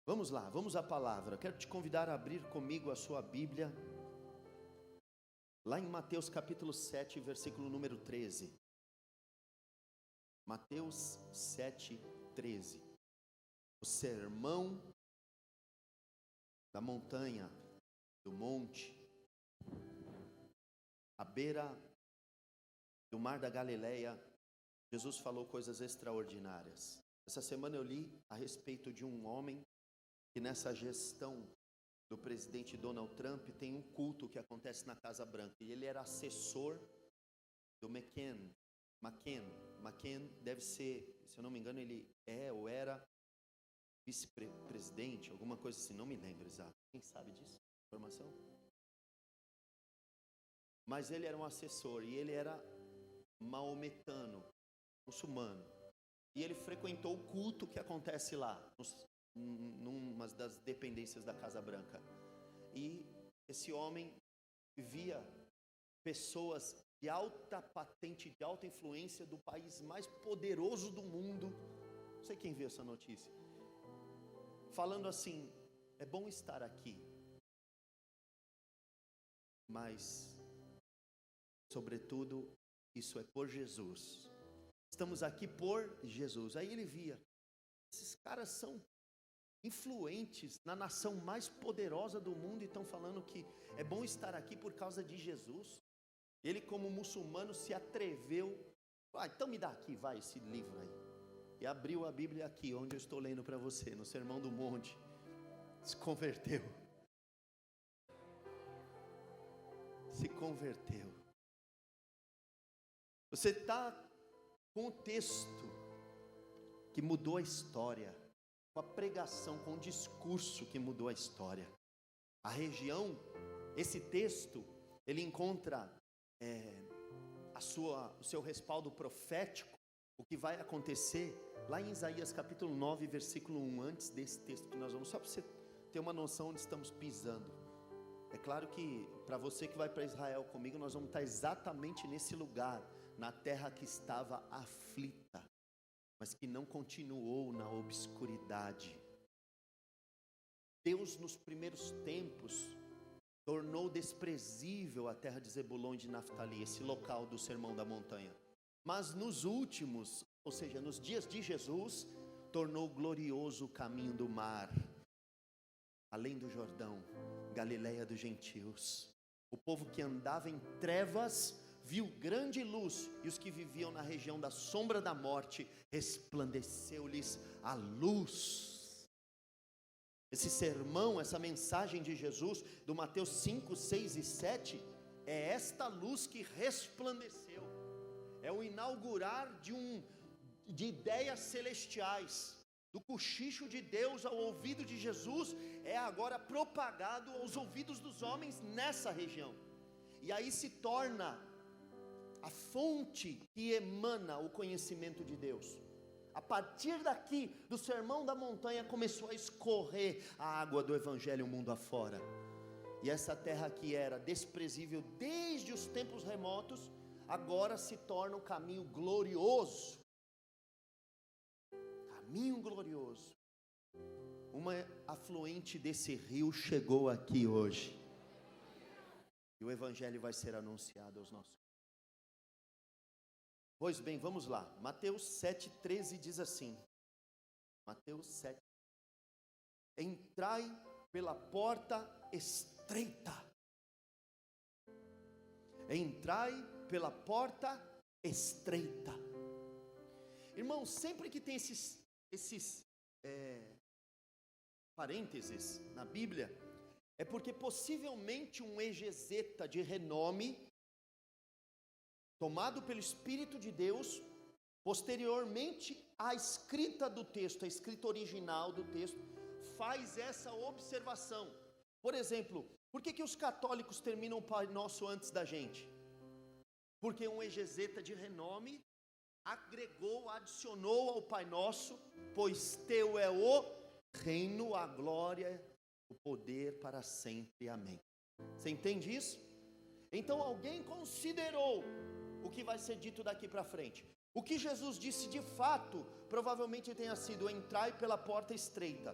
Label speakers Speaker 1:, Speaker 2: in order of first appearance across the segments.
Speaker 1: Vamos lá, vamos à palavra. Quero te convidar a abrir comigo a sua Bíblia, lá em Mateus capítulo 7, versículo número 13. Mateus 7, 13. O sermão da montanha, do monte, à beira do mar da Galileia, Jesus falou coisas extraordinárias. Essa semana eu li a respeito de um homem que nessa gestão do presidente Donald Trump tem um culto que acontece na Casa Branca. E ele era assessor do McCain deve ser, se eu não me engano, ele é ou era vice-presidente, alguma coisa assim, não me lembro exato. Quem sabe disso? Informação? Mas ele era um assessor e ele era maometano, muçulmano. E ele frequentou o culto que acontece lá, numa das dependências da Casa Branca. E esse homem via pessoas de alta patente, de alta influência do país mais poderoso do mundo. Não sei quem viu essa notícia. Falando assim: é bom estar aqui, mas, sobretudo, isso é por Jesus. Estamos aqui por Jesus. Aí ele via, esses caras são influentes na nação mais poderosa do mundo e estão falando que é bom estar aqui por causa de Jesus. Ele, como muçulmano, se atreveu. Então me dá aqui, vai, esse livro aí. E abriu a Bíblia aqui, onde eu estou lendo para você, no Sermão do Monte. Se converteu. Se converteu. Você está com o texto que mudou a história, com a pregação, com o discurso que mudou a história. A região, esse texto, ele encontra o seu respaldo profético, o que vai acontecer lá em Isaías capítulo 9, versículo 1, antes desse texto que nós vamos, só para você ter uma noção onde estamos pisando. É claro que para você que vai para Israel comigo, nós vamos estar exatamente nesse lugar, na terra que estava aflita, mas que não continuou na obscuridade. Deus, nos primeiros tempos, tornou desprezível a terra de Zebulon e de Naftali, esse local do Sermão da Montanha. Mas nos últimos, ou seja, nos dias de Jesus, tornou glorioso o caminho do mar, além do Jordão, Galileia dos gentios. O povo que andava em trevas viu grande luz, e os que viviam na região da sombra da morte, resplandeceu-lhes a luz. Esse sermão, essa mensagem de Jesus, do Mateus 5, 6 e 7, é esta luz que resplandeceu. É o inaugurar de ideias celestiais. Do cochicho de Deus ao ouvido de Jesus, é agora propagado aos ouvidos dos homens nessa região. E aí se torna a fonte que emana o conhecimento de Deus. A partir daqui, do Sermão da Montanha, começou a escorrer a água do Evangelho mundo afora. E essa terra que era desprezível desde os tempos remotos, agora se torna um caminho glorioso. Caminho glorioso. Uma afluente desse rio chegou aqui hoje. E o Evangelho vai ser anunciado aos nossos. Pois bem, vamos lá. Mateus 7,13 diz assim. Mateus 7. Entrai pela porta estreita. Entrai pela porta estreita. Irmão, sempre que tem esses parênteses na Bíblia, é porque possivelmente um exegeta de renome, tomado pelo Espírito de Deus, posteriormente à escrita do texto, a escrita original do texto, faz essa observação. Por exemplo, por que os católicos terminam o Pai Nosso antes da gente? Porque um exegeta de renome agregou, adicionou ao Pai Nosso, pois teu é o reino, a glória, o poder para sempre. Amém. Você entende isso? Então alguém considerou o que vai ser dito daqui para frente. O que Jesus disse de fato, provavelmente tenha sido: entrai pela porta estreita.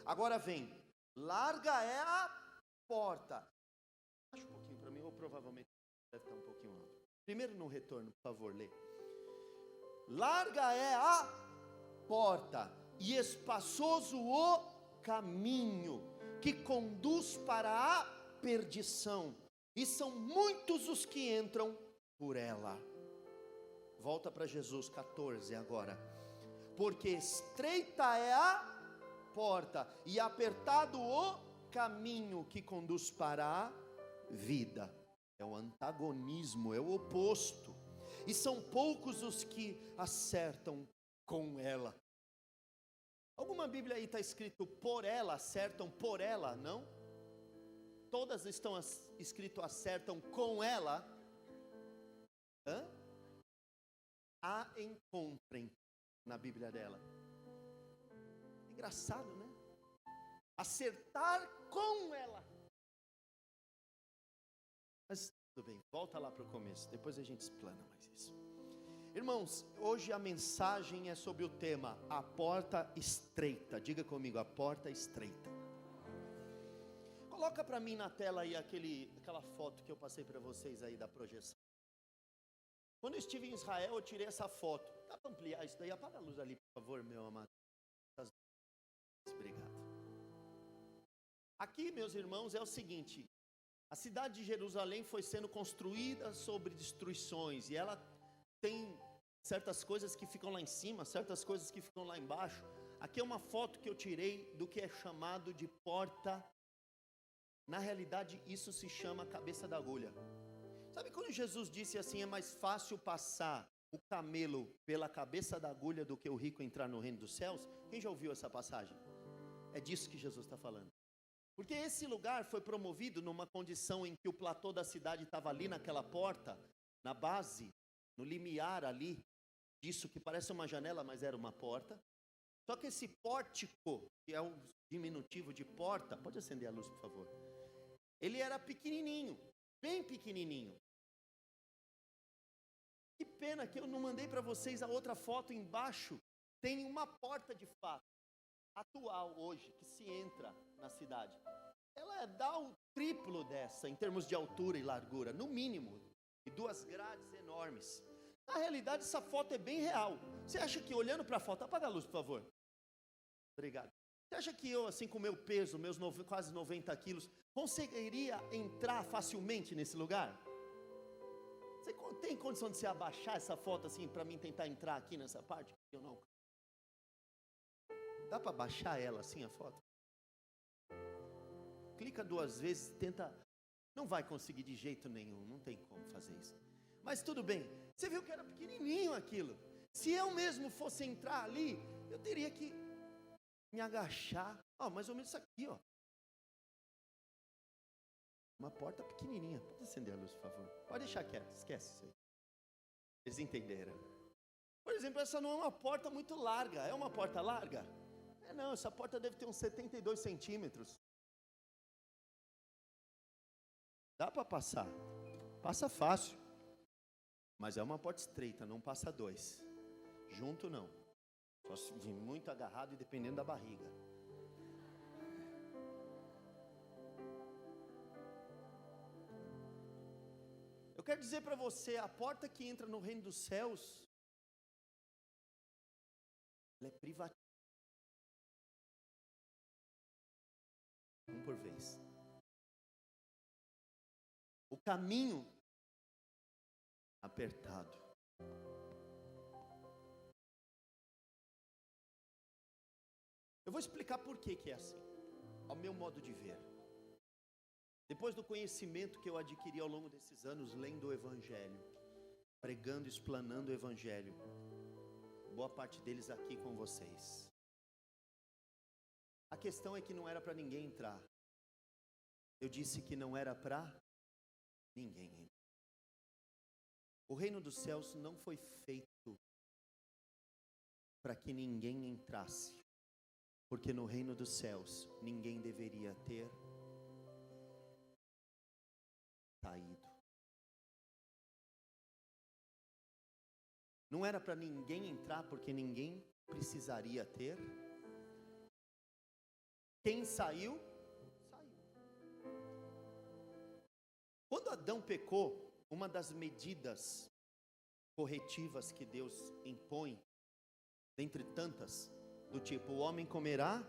Speaker 1: Agora vem, larga é a porta. Acha um pouquinho para mim, ou provavelmente deve estar um pouquinho alto. Primeiro no retorno, por favor, lê. Larga é a porta e espaçoso o caminho que conduz para a perdição, e são muitos os que entram por ela. Volta para Jesus 14 agora. Porque estreita é a porta e apertado o caminho que conduz para a vida. É o antagonismo, é o oposto. E são poucos os que acertam com ela. Alguma Bíblia aí está escrito por ela, acertam por ela, não? Todas estão escrito acertam com ela. A encontrem na Bíblia dela. Engraçado, né? Acertar com ela. Mas tudo bem, volta lá para o começo, depois a gente explana mais isso. Irmãos, hoje a mensagem é sobre o tema a porta estreita. Diga comigo, a porta estreita. Coloca para mim na tela aí aquela foto que eu passei para vocês aí da projeção. Quando eu estive em Israel, eu tirei essa foto. Dá para ampliar isso daí? Apaga a luz ali, por favor, meu amado. Obrigado. Aqui, meus irmãos, é o seguinte. A cidade de Jerusalém foi sendo construída sobre destruições. E ela tem certas coisas que ficam lá em cima, certas coisas que ficam lá embaixo. Aqui é uma foto que eu tirei do que é chamado de porta. Na realidade, isso se chama cabeça da agulha. Sabe quando Jesus disse assim, é mais fácil passar o camelo pela cabeça da agulha do que o rico entrar no reino dos céus? Quem já ouviu essa passagem? É disso que Jesus está falando. Porque esse lugar foi promovido numa condição em que o platô da cidade estava ali naquela porta, na base, no limiar ali, disso que parece uma janela, mas era uma porta. Só que esse pórtico, que é um diminutivo de porta, pode acender a luz, por favor. Ele era pequenininho, bem pequenininho. Que pena que eu não mandei para vocês a outra foto embaixo. Tem uma porta de fato, atual hoje, que se entra na cidade. Ela dá o triplo dessa, em termos de altura e largura, no mínimo. E 2 grades enormes. Na realidade, essa foto é bem real. Você acha que olhando para a foto, apaga a luz, por favor. Obrigado. Você acha que eu, assim com o meu peso, meus quase 90 quilos, conseguiria entrar facilmente nesse lugar? Você tem condição de se abaixar essa foto assim, para mim tentar entrar aqui nessa parte? Eu não. Dá para baixar ela assim, a foto? Clica 2 vezes, tenta. Não vai conseguir de jeito nenhum, não tem como fazer isso. Mas tudo bem, você viu que era pequenininho aquilo. Se eu mesmo fosse entrar ali, eu teria que me agachar. Mais ou menos isso aqui, ó. Uma porta pequenininha. Pode acender a luz, por favor. Pode deixar quieto, esquece isso aí. Eles entenderam. Por exemplo, essa não é uma porta muito larga. É uma porta larga? Não, essa porta deve ter uns 72 centímetros. Dá para passar. Passa fácil. Mas é uma porta estreita, não passa 2. Junto não. Só se vir muito agarrado e dependendo da barriga. Eu quero dizer para você, a porta que entra no reino dos céus, ela é privativa. Um por vez. O caminho apertado. Eu vou explicar por que é assim, ao meu modo de ver. Depois do conhecimento que eu adquiri ao longo desses anos, lendo o Evangelho, pregando, explanando o Evangelho, boa parte deles aqui com vocês. A questão é que não era para ninguém entrar. Eu disse que não era para ninguém entrar. O reino dos céus não foi feito para que ninguém entrasse, porque no reino dos céus ninguém deveria ter saído. Não era para ninguém entrar, porque ninguém precisaria ter Quem saiu, saiu. Quando Adão pecou, uma das medidas corretivas que Deus impõe, dentre tantas, do tipo, o homem comerá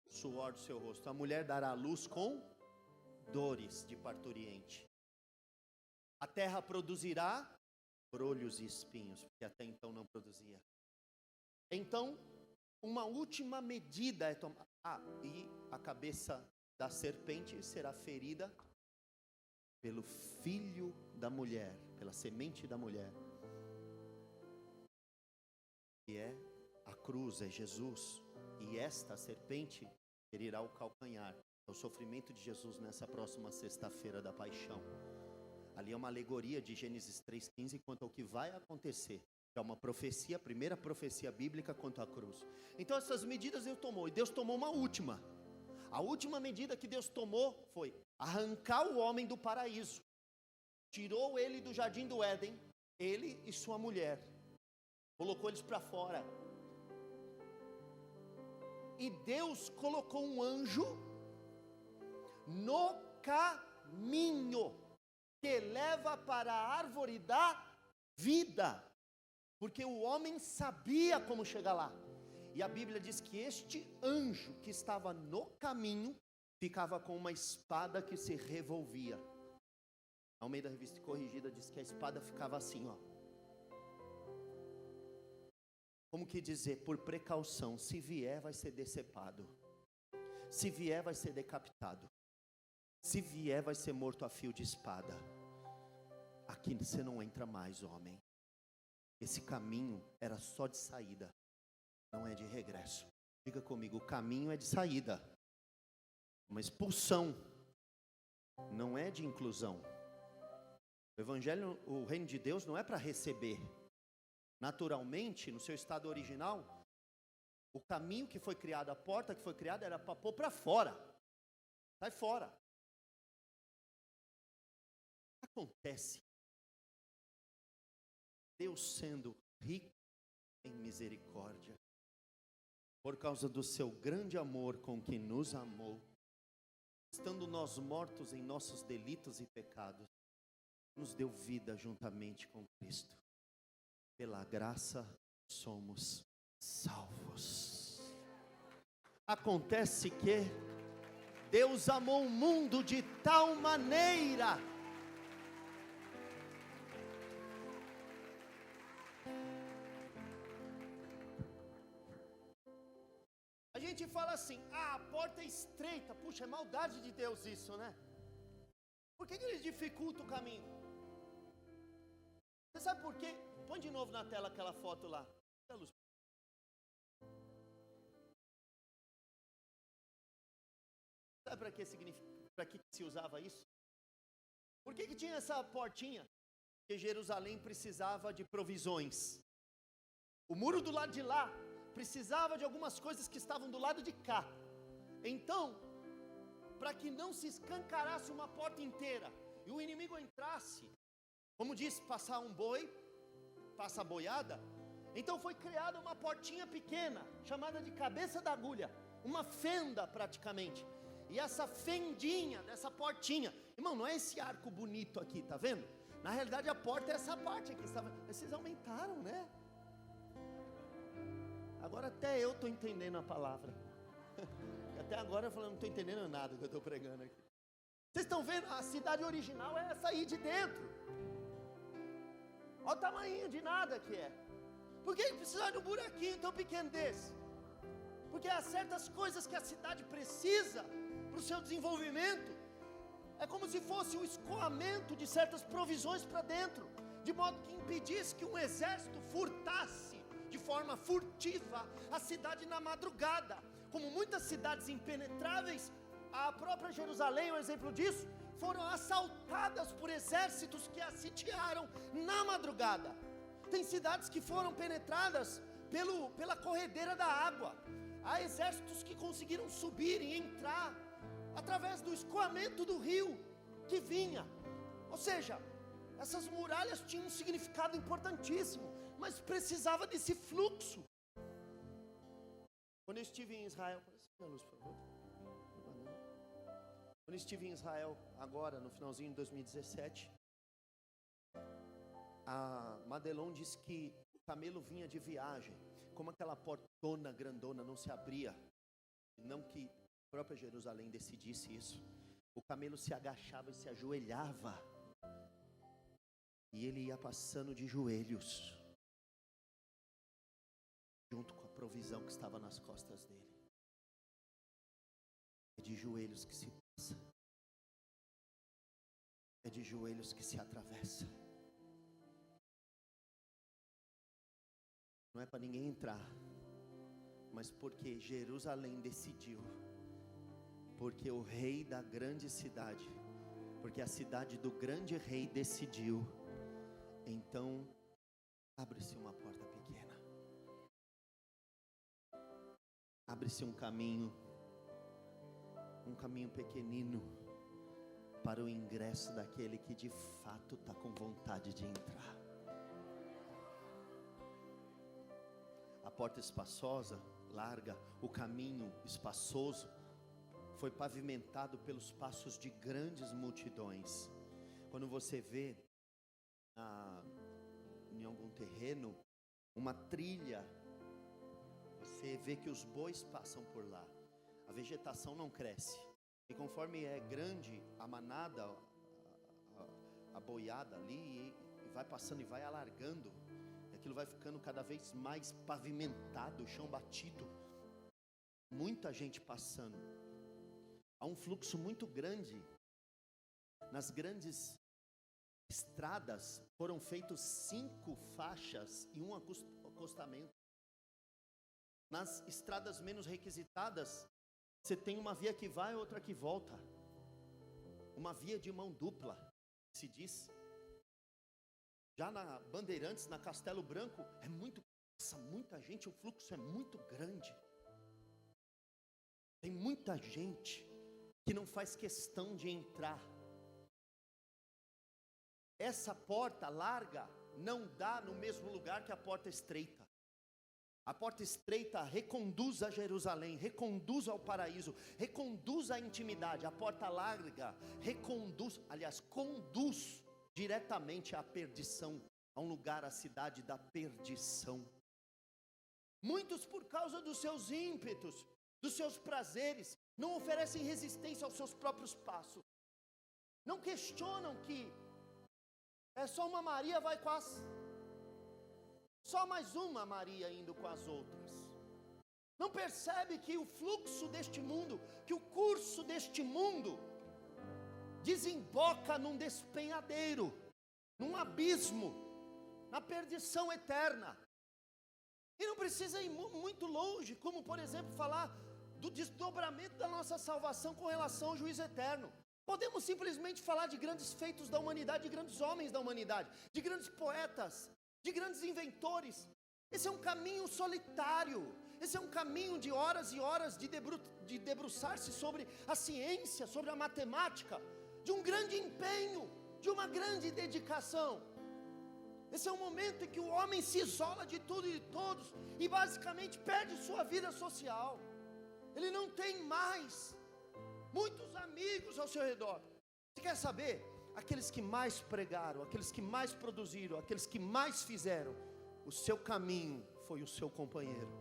Speaker 1: suor do seu rosto, a mulher dará luz com dores de parturiente, a terra produzirá brolhos e espinhos, porque até então não produzia. Então, uma última medida é tomar, e a cabeça da serpente será ferida pelo filho da mulher, pela semente da mulher, que é a cruz, é Jesus. E esta serpente ferirá o calcanhar. É o sofrimento de Jesus nessa próxima sexta-feira da paixão. Ali é uma alegoria de Gênesis 3,15 quanto ao que vai acontecer. É uma profecia, a primeira profecia bíblica quanto à cruz. Então essas medidas Deus tomou, e Deus tomou uma última. A última medida que Deus tomou foi arrancar o homem do paraíso. Tirou ele do jardim do Éden, ele e sua mulher. Colocou eles para fora. E Deus colocou um anjo no caminho que leva para a árvore da vida, porque o homem sabia como chegar lá. E a Bíblia diz que este anjo que estava no caminho ficava com uma espada que se revolvia. Ao meio da Revista Corrigida diz que a espada ficava assim, ó. Como que dizer, por precaução, se vier vai ser decepado, se vier vai ser decapitado, se vier vai ser morto a fio de espada. Aqui você não entra mais, homem. Esse caminho era só de saída, não é de regresso. Diga comigo, o caminho é de saída, uma expulsão, não é de inclusão. O evangelho, o reino de Deus não é para receber. Naturalmente, no seu estado original, o caminho que foi criado, a porta que foi criada era para pôr para fora. Sai fora. Acontece, Deus sendo rico em misericórdia, por causa do seu grande amor com que nos amou, estando nós mortos em nossos delitos e pecados, nos deu vida juntamente com Cristo. Pela graça somos salvos. Acontece que Deus amou o mundo de tal maneira a gente fala assim, a porta é estreita. Puxa, é maldade de Deus isso, né? Por que ele dificulta o caminho? Você sabe por quê? Põe de novo na tela aquela foto lá. Sabe para que significa? Para que se usava isso? Por que tinha essa portinha? Porque Jerusalém precisava de provisões. O muro do lado de lá precisava de algumas coisas que estavam do lado de cá. Então, para que não se escancarasse uma porta inteira e o inimigo entrasse, como diz, passar um boi, passa a boiada. Então foi criada uma portinha pequena, chamada de cabeça da agulha, uma fenda praticamente. E essa fendinha dessa portinha, irmão, não é esse arco bonito aqui, tá vendo? Na realidade a porta é essa parte aqui. Vocês aumentaram, né? Agora até eu estou entendendo a palavra. Até agora eu falando, não estou entendendo nada do que eu estou pregando aqui. Vocês estão vendo? A cidade original é essa aí de dentro. Olha o tamanho de nada que é. Por que precisar de um buraquinho tão pequeno desse? Porque há certas coisas que a cidade precisa para o seu desenvolvimento. É como se fosse o escoamento de certas provisões para dentro, de modo que impedisse que um exército furtasse de forma furtiva a cidade na madrugada. Como muitas cidades impenetráveis, a própria Jerusalém é um exemplo disso, foram assaltadas por exércitos que a sitiaram na madrugada. Tem cidades que foram penetradas pela corredeira da água. Há exércitos que conseguiram subir e entrar através do escoamento do rio que vinha. Ou seja, essas muralhas tinham um significado importantíssimo, mas precisava desse fluxo. Quando eu estive em Israel, a luz, por favor. Quando estive em Israel, agora no finalzinho de 2017, a Madelon disse que o camelo vinha de viagem, como aquela portona grandona não se abria, não que a própria Jerusalém decidisse isso, o camelo se agachava e se ajoelhava, e ele ia passando de joelhos, junto com a provisão que estava nas costas dele. É de joelhos que se passa, é de joelhos que se atravessa. Não é para ninguém entrar, mas porque Jerusalém decidiu, porque o rei da grande cidade, porque a cidade do grande rei decidiu, então abre-se uma porta pequena, abre-se um caminho pequenino, para o ingresso daquele que de fato está com vontade de entrar. A porta espaçosa, larga, o caminho espaçoso, foi pavimentado pelos passos de grandes multidões. Quando você vê em algum terreno uma trilha, você vê que os bois passam por lá. A vegetação não cresce, e conforme é grande a manada, a boiada ali, e vai passando e vai alargando, e aquilo vai ficando cada vez mais pavimentado, o chão batido, muita gente passando. Há um fluxo muito grande. Nas grandes estradas foram feitos 5 faixas e um acostamento. Nas estradas menos requisitadas, você tem uma via que vai e outra que volta, uma via de mão dupla, se diz. Já na Bandeirantes, na Castelo Branco, muita gente, o fluxo é muito grande. Tem muita gente que não faz questão de entrar. Essa porta larga não dá no mesmo lugar que a porta estreita. A porta estreita reconduz a Jerusalém, reconduz ao paraíso, reconduz à intimidade. A porta larga conduz diretamente à perdição, a um lugar, a cidade da perdição. Muitos, por causa dos seus ímpetos, dos seus prazeres, não oferecem resistência aos seus próprios passos. Não questionam que é só uma Maria vai com as... Só mais uma Maria indo com as outras. Não percebe que o fluxo deste mundo, que o curso deste mundo desemboca num despenhadeiro, num abismo, na perdição eterna. E não precisa ir muito longe, como por exemplo falar do desdobramento da nossa salvação com relação ao juízo eterno. Podemos simplesmente falar de grandes feitos da humanidade, de grandes homens da humanidade, de grandes poetas, de grandes inventores. Esse é um caminho solitário, esse é um caminho de horas e horas de debruçar-se sobre a ciência, sobre a matemática, de um grande empenho, de uma grande dedicação. Esse é um momento em que o homem se isola de tudo e de todos e basicamente perde sua vida social. Ele não tem mais muitos amigos ao seu redor. Você quer saber? Aqueles que mais pregaram, aqueles que mais produziram, aqueles que mais fizeram, o seu caminho foi o seu companheiro.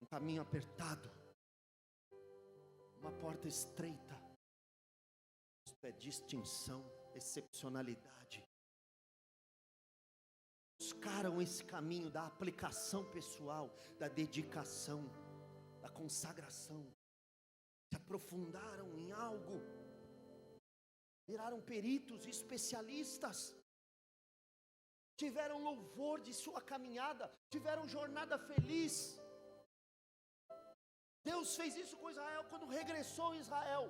Speaker 1: Um caminho apertado, uma porta estreita. Isto é distinção, excepcionalidade. Buscaram esse caminho da aplicação pessoal, da dedicação, da consagração. Se aprofundaram em algo. Viraram peritos, especialistas. Tiveram louvor de sua caminhada, tiveram jornada feliz. Deus fez isso com Israel quando regressou Israel.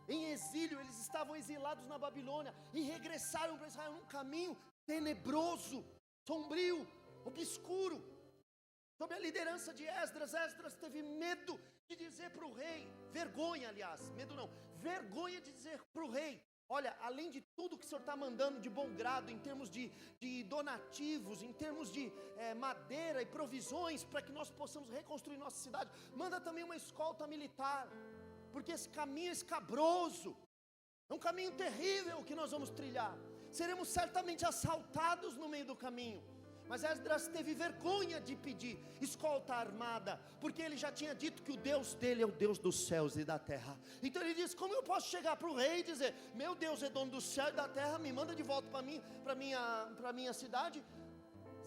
Speaker 1: Em exílio, eles estavam exilados na Babilônia e regressaram para Israel num caminho tenebroso, sombrio, obscuro. Sob a liderança de Esdras, Esdras teve medo de dizer para o rei, vergonha de dizer para o rei: olha, além de tudo que o Senhor está mandando de bom grado, em termos de donativos, em termos de madeira e provisões, para que nós possamos reconstruir nossa cidade, manda também uma escolta militar. porque esse caminho é escabroso, é um caminho terrível que nós vamos trilhar. Seremos certamente assaltados no meio do caminho. Mas Esdras teve vergonha de pedir escolta armada, porque ele já tinha dito que o Deus dele é o Deus dos céus e da terra. Então ele disse: como eu posso chegar para o rei e dizer: meu Deus é dono do céu e da terra, me manda de volta para minha cidade,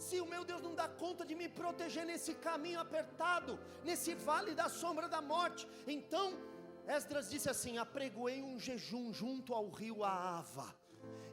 Speaker 1: se o meu Deus não dá conta de me proteger nesse caminho apertado, nesse vale da sombra da morte? Então Esdras disse assim: apregoei um jejum junto ao rio Ahava,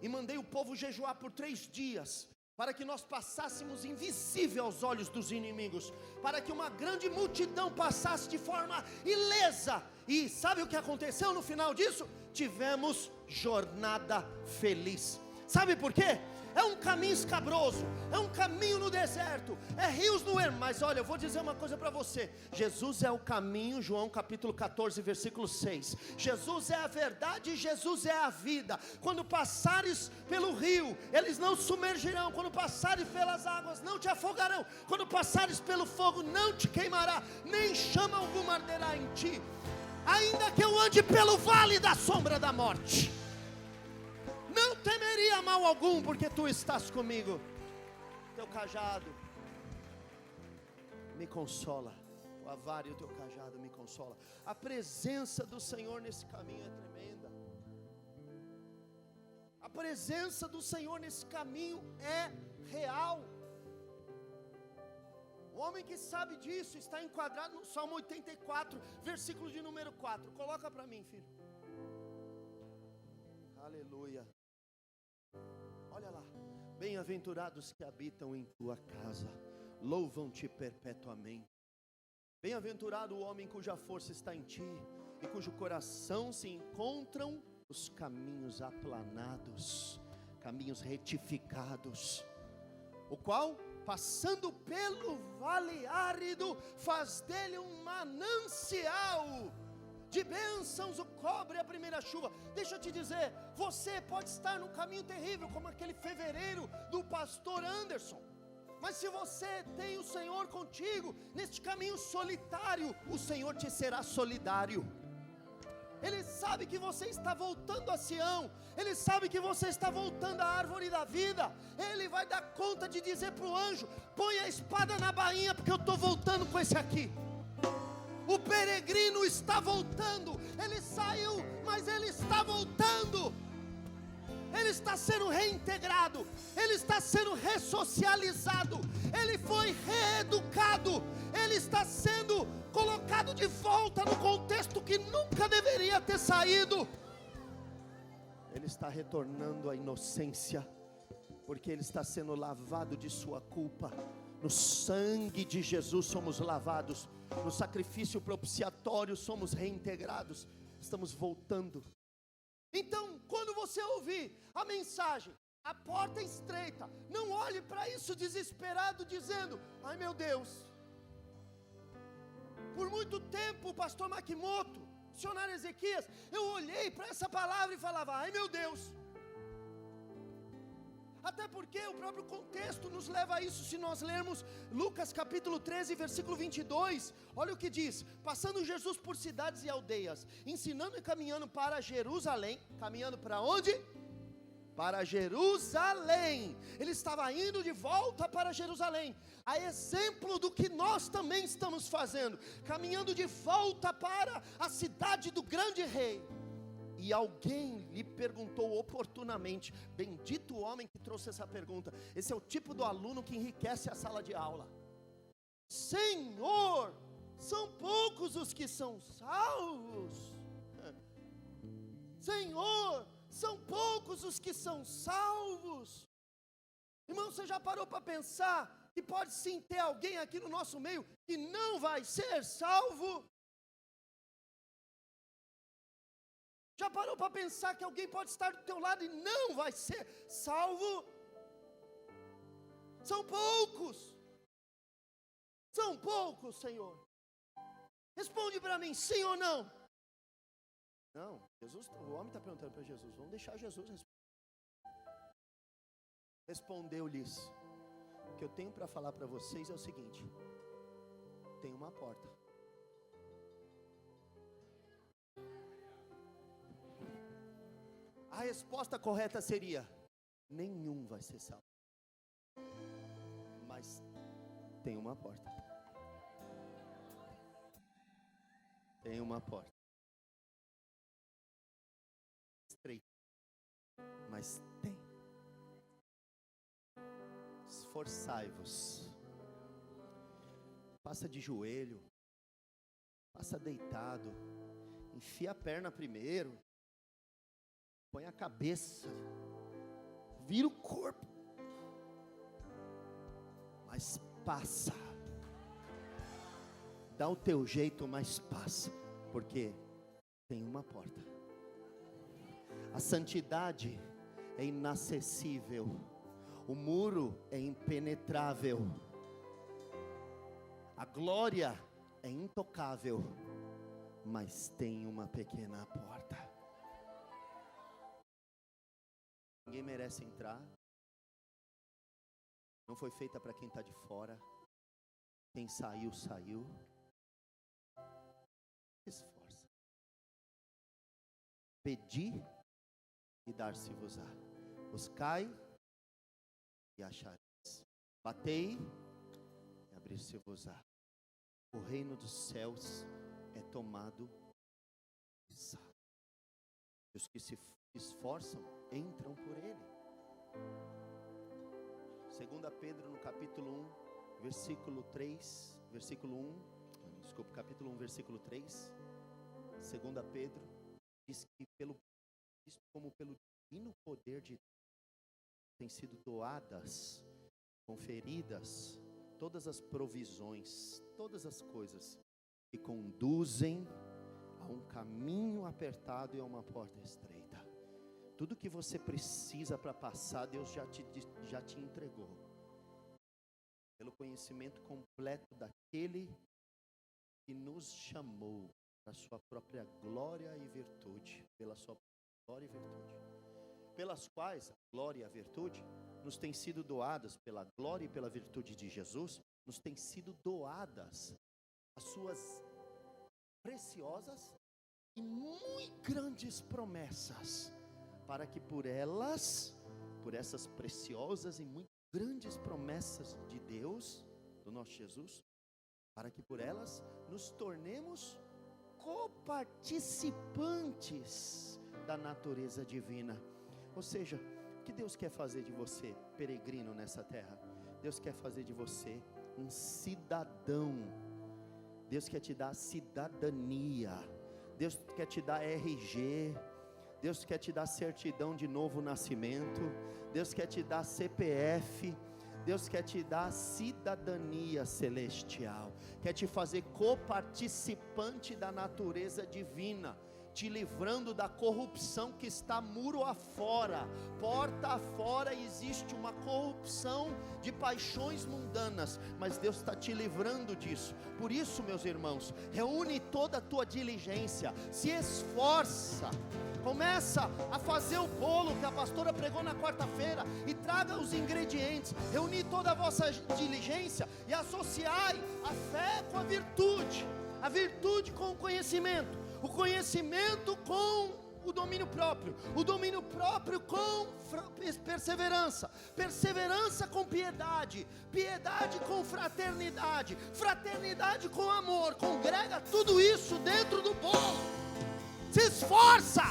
Speaker 1: e mandei o povo jejuar por 3 dias, para que nós passássemos invisível aos olhos dos inimigos, para que uma grande multidão passasse de forma ilesa. E sabe o que aconteceu no final disso? Tivemos jornada feliz. Sabe por quê? É um caminho escabroso, é um caminho no deserto, é rios no ermo. Mas olha, eu vou dizer uma coisa para você: Jesus é o caminho, João capítulo 14, versículo 6. Jesus é a verdade, Jesus é a vida. Quando passares pelo rio, eles não submergirão. Quando passares pelas águas, não te afogarão. Quando passares pelo fogo, não te queimará, nem chama alguma arderá em ti. Ainda que eu ande pelo vale da sombra da morte, não temeria mal algum, porque tu estás comigo. Teu cajado me consola, tua vara e o teu cajado me consola. A presença do Senhor nesse caminho é tremenda. A presença do Senhor nesse caminho é real. O homem que sabe disso está enquadrado no Salmo 84, versículo de número 4. Coloca para mim, filho. Aleluia. Olha lá: bem-aventurados que habitam em tua casa, louvam-te perpetuamente. Bem-aventurado o homem cuja força está em ti, e cujo coração se encontram os caminhos aplanados, caminhos retificados, o qual, passando pelo vale árido, faz dele um manancial de bênçãos, o cobre a primeira chuva. Deixa eu te dizer, você pode estar no caminho terrível, como aquele fevereiro do pastor Anderson, mas se você tem o Senhor contigo, neste caminho solitário, o Senhor te será solidário. Ele sabe que você está voltando a Sião, Ele sabe que você está voltando à árvore da vida. Ele vai dar conta de dizer para o anjo: põe a espada na bainha, porque eu estou voltando com esse aqui. O peregrino está voltando. Ele saiu, mas ele está voltando. Ele está sendo reintegrado, ele está sendo ressocializado, ele foi reeducado, ele está sendo colocado de volta no contexto que nunca deveria ter saído. Ele está retornando à inocência, porque ele está sendo lavado de sua culpa. No sangue de Jesus somos lavados, no sacrifício propiciatório somos reintegrados, estamos voltando. Então, quando você ouvir a mensagem, a porta é estreita, não olhe para isso desesperado, dizendo: ai meu Deus. Por muito tempo, o pastor Makimoto, o missionário Ezequias, eu olhei para essa palavra e falava: ai meu Deus. Até porque o próprio contexto nos leva a isso. Se nós lermos Lucas capítulo 13, versículo 22, olha o que diz: passando Jesus por cidades e aldeias, ensinando e caminhando para Jerusalém. Caminhando para onde? Para Jerusalém. Ele estava indo de volta para Jerusalém, a exemplo do que nós também estamos fazendo, caminhando de volta para a cidade do grande rei. E alguém lhe perguntou oportunamente, bendito o homem que trouxe essa pergunta. Esse é o tipo do aluno que enriquece a sala de aula: Senhor, são poucos os que são salvos? Senhor, são poucos os que são salvos? Irmão, você já parou para pensar que pode sim ter alguém aqui no nosso meio que não vai ser salvo? Já parou para pensar que alguém pode estar do teu lado e não vai ser salvo? São poucos. São poucos, Senhor. Responde para mim, sim ou não? Não, Jesus, o homem está perguntando para Jesus. Vamos deixar Jesus responder. Respondeu-lhes: o que eu tenho para falar para vocês é o seguinte: tem uma porta. A resposta correta seria: nenhum vai ser salvo. Mas tem uma porta. Tem uma porta. Estreita. Mas tem. Esforçai-vos. Passa de joelho. Passa deitado. Enfia a perna primeiro. Põe a cabeça. Vira o corpo. Mas passa. Dá o teu jeito, mas passa. Porque tem uma porta. A santidade é inacessível. O muro é impenetrável. A glória é intocável. Mas tem uma pequena porta. Ninguém merece entrar. Não foi feita para quem está de fora. Quem saiu, saiu. Esforça. Pedi e dar-se-vos-á. Buscai e achareis. Batei e abrir-se-vos-á. O reino dos céus é tomado. Os que se esforçam entram por ele. 2 Pedro no capítulo 1, versículo 3, versículo 1, desculpa, capítulo 1, versículo 3. 2 Pedro diz que como pelo divino poder de Deus têm sido doadas, conferidas todas as provisões, todas as coisas que conduzem a um caminho apertado e a uma porta estreita. Tudo que você precisa para passar, Deus já te entregou. Pelo conhecimento completo daquele que nos chamou para sua própria glória e virtude, pela sua glória e virtude, pelas quais a glória e a virtude nos têm sido doadas, pela glória e pela virtude de Jesus, nos têm sido doadas as suas preciosas e muito grandes promessas, para que por essas preciosas e muito grandes promessas de Deus, do nosso Jesus, para que por elas nos tornemos coparticipantes da natureza divina. Ou seja, o que Deus quer fazer de você, peregrino nessa terra? Deus quer fazer de você um cidadão. Deus quer te dar cidadania. Deus quer te dar RG. Deus quer te dar certidão de novo nascimento. Deus quer te dar CPF. Deus quer te dar cidadania celestial. Quer te fazer coparticipante da natureza divina, te livrando da corrupção que está muro afora, porta afora. Existe uma corrupção de paixões mundanas, mas Deus está te livrando disso. Por isso, meus irmãos, reúne toda a tua diligência, se esforça, começa a fazer o bolo que a pastora pregou na quarta-feira, e traga os ingredientes, reuni toda a vossa diligência, e associai a fé com a virtude com o conhecimento com o domínio próprio com perseverança com piedade com fraternidade com amor. Congrega tudo isso dentro do bolo, se esforça.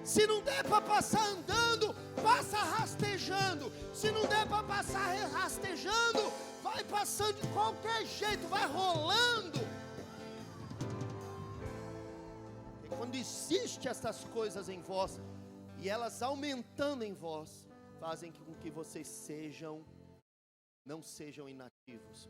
Speaker 1: Se não der para passar andando, passa rastejando. Se não der para passar rastejando, vai passando de qualquer jeito, vai rolando. Quando existem essas coisas em vós, e elas aumentando em vós, fazem com que vocês não sejam inativos,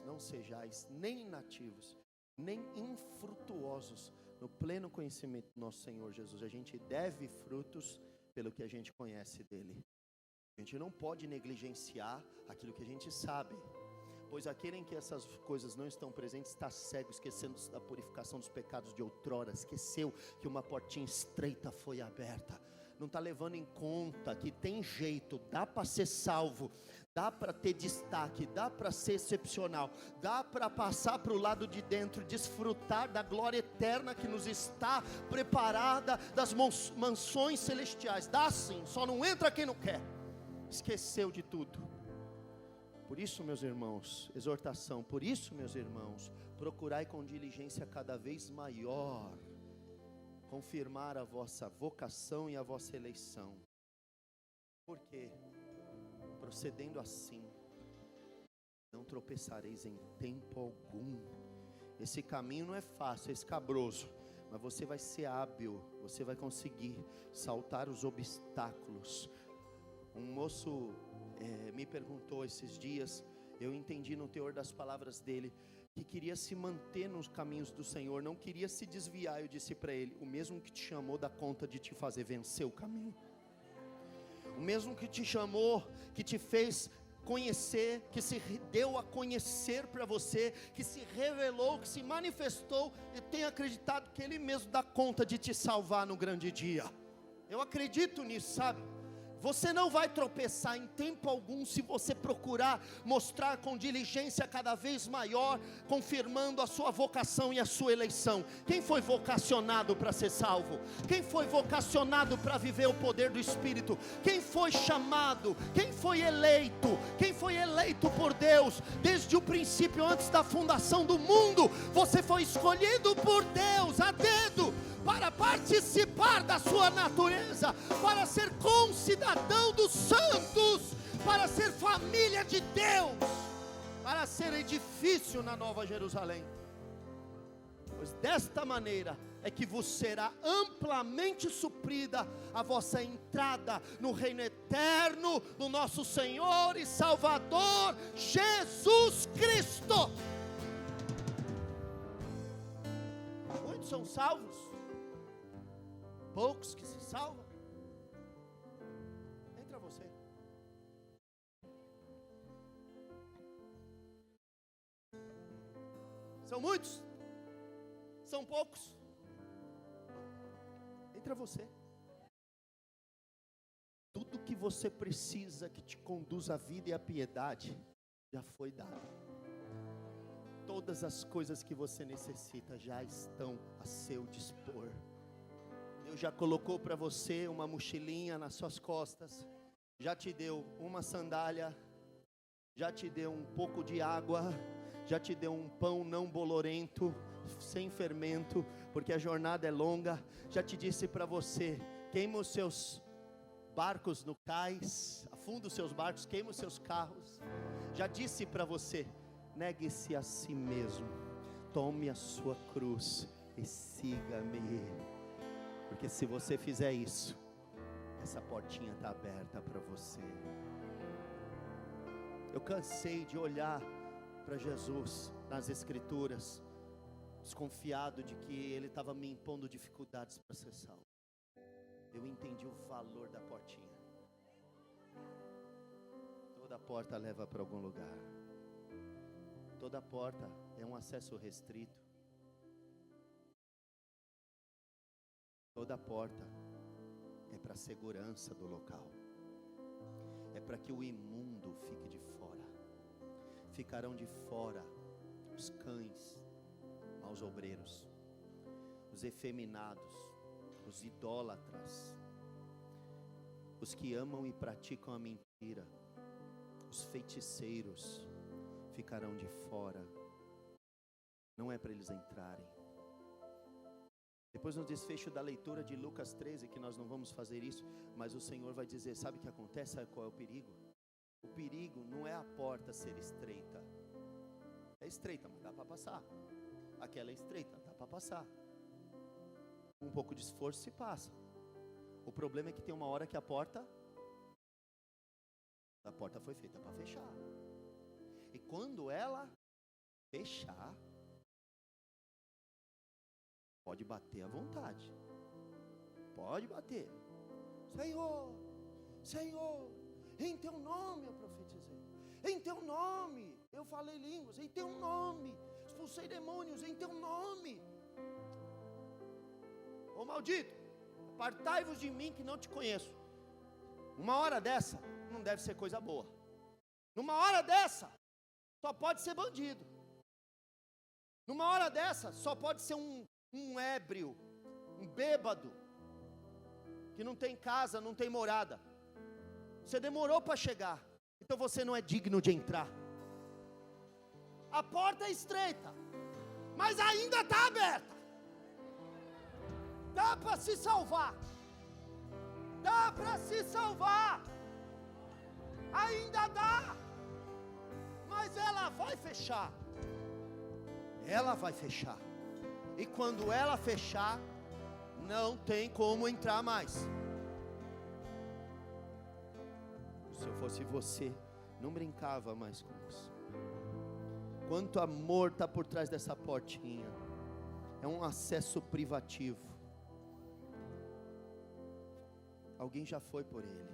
Speaker 1: não sejais nem inativos, nem infrutuosos no pleno conhecimento do nosso Senhor Jesus. A gente deve frutos pelo que a gente conhece dele. A gente não pode negligenciar aquilo que a gente sabe, pois aquele em que essas coisas não estão presentes está cego, esquecendo da purificação dos pecados de outrora. Esqueceu que uma portinha estreita foi aberta. Não está levando em conta que tem jeito, dá para ser salvo, Dá para ter destaque, dá para ser excepcional, dá para passar para o lado de dentro, desfrutar da glória eterna que nos está preparada, das mansões celestiais. Dá sim, só não entra quem não quer. Esqueceu de tudo. Por isso, meus irmãos, exortação, por isso, meus irmãos, procurai com diligência cada vez maior confirmar a vossa vocação e a vossa eleição. Por quê? Procedendo assim, não tropeçareis em tempo algum. Esse caminho não é fácil, é escabroso, mas você vai ser hábil, você vai conseguir saltar os obstáculos. Um moço me perguntou esses dias, eu entendi no teor das palavras dele, que queria se manter nos caminhos do Senhor, não queria se desviar. Eu disse para ele: o mesmo que te chamou dá conta de te fazer vencer o caminho. O mesmo que te chamou, que te fez conhecer, que se deu a conhecer para você, que se revelou, que se manifestou, e tenho acreditado que Ele mesmo dá conta de te salvar no grande dia. Eu acredito nisso, sabe? Você não vai tropeçar em tempo algum se você procurar mostrar com diligência cada vez maior, confirmando a sua vocação e a sua eleição. Quem foi vocacionado para ser salvo? Quem foi vocacionado para viver o poder do Espírito? Quem foi chamado? Quem foi eleito? Quem foi eleito por Deus desde o princípio, antes da fundação do mundo? Você foi escolhido por Deus a dedo para participar da sua natureza, para ser concidadão dos santos, para ser família de Deus, para ser edifício na Nova Jerusalém. Pois desta maneira é que vos será amplamente suprida a vossa entrada no reino eterno do nosso Senhor e Salvador Jesus Cristo. Muitos são salvos, poucos que se salvam. Entra você. São muitos? São poucos? Entra você. Tudo que você precisa que te conduz à vida e à piedade já foi dado. Todas as coisas que você necessita já estão a seu dispor. Deus já colocou para você uma mochilinha nas suas costas, já te deu uma sandália, já te deu um pouco de água, já te deu um pão não bolorento, sem fermento, porque a jornada é longa. Já te disse para você: queima os seus barcos no cais, afunda os seus barcos, queima os seus carros. Já disse para você: negue-se a si mesmo, tome a sua cruz e siga-me. Porque se você fizer isso, essa portinha está aberta para você. Eu cansei de olhar para Jesus nas Escrituras, desconfiado de que Ele estava me impondo dificuldades para ser salvo. Eu entendi o valor da portinha. Toda porta leva para algum lugar. Toda porta é um acesso restrito. Toda porta é para a segurança do local. É para que o imundo fique de fora. Ficarão de fora os cães, maus obreiros, os efeminados, os idólatras, os que amam e praticam a mentira, os feiticeiros ficarão de fora. Não é para eles entrarem. Depois no desfecho da leitura de Lucas 13, que nós não vamos fazer isso, mas o Senhor vai dizer: sabe o que acontece? Sabe qual é o perigo? O perigo não é a porta ser estreita. É estreita, mas dá para passar. Aquela é estreita, dá para passar. Um pouco de esforço se passa. O problema é que tem uma hora que a porta foi feita para fechar. E quando ela fechar, pode bater à vontade. Pode bater. Senhor, Senhor, em teu nome eu profetizei. Em teu nome eu falei línguas. Em teu nome expulsei demônios. Em teu nome. Ô maldito, apartai-vos de mim que não te conheço. Uma hora dessa não deve ser coisa boa. Numa hora dessa, só pode ser bandido. Numa hora dessa, só pode ser um ébrio, um bêbado, que não tem casa, não tem morada. Você demorou para chegar, então você não é digno de entrar. A porta é estreita, mas ainda está aberta. Dá para se salvar. Dá para se salvar. Ainda dá. Mas ela vai fechar. Ela vai fechar. E quando ela fechar, não tem como entrar mais. Se eu fosse você, não brincava mais com isso. Quanto amor está por trás dessa portinha. É um acesso privativo. Alguém já foi por ele.